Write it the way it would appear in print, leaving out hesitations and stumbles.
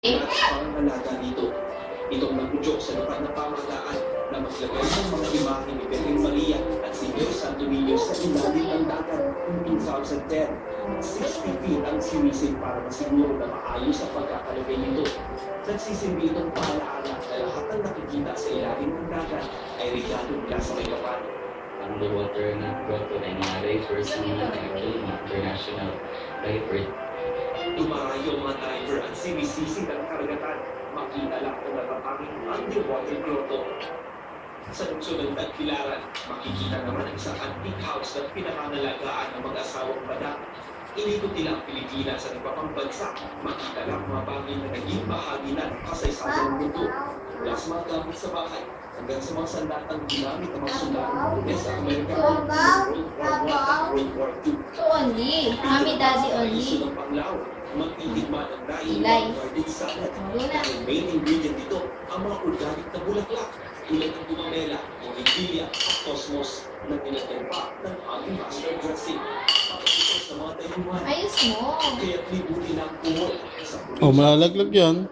Pangangalaga dito. Itong nagudyok sa lugar na pamahalaan na maglagay ng mga imahe ni Virgen Maria at si Dios Santo Niño sa ilalim ng dagat noong 2010. 60 feet ang sinisid para masiguro na maayos ang pagkakalagay nito. Nagsisilbi itong paalaala na lahat ng nakikita sa ilalim ng dagat ay regalo mula sa may kapal. Underwater na grotto ay nangyari first actually international diver. Dumarayo mga diver at sinisisi ng karagatan. Makita lang ang natatanging underwater grotto. Sa lungsod ng Tagbilaran, makikita naman ang isang antique house na pinakangalagaan ng mag-asawang badak. Inikot nila ang Pilipinas sa iba pang bansa. Makita lang mga bagay na naging bahagi na ng kasaysayan ng mundo. Mula sa mga gamit sa bahay hanggang sa mga sandatang ginamit ng mga sundalo sa Amerika noong World War I at World War II. Only. Mami, daddy only. Ng Panglao, magtitigman ng dahilan ng garden salad. Ang main ingredient dito, ang mga organic na bulaklak, tulad ng gumamela, origilya at cosmos na nilagyan pa ng aming master dressing. Pakikita sa mga tayuman. Ayos mo. Kaya't libutin ang kumot sa Oh, malalaglag yan.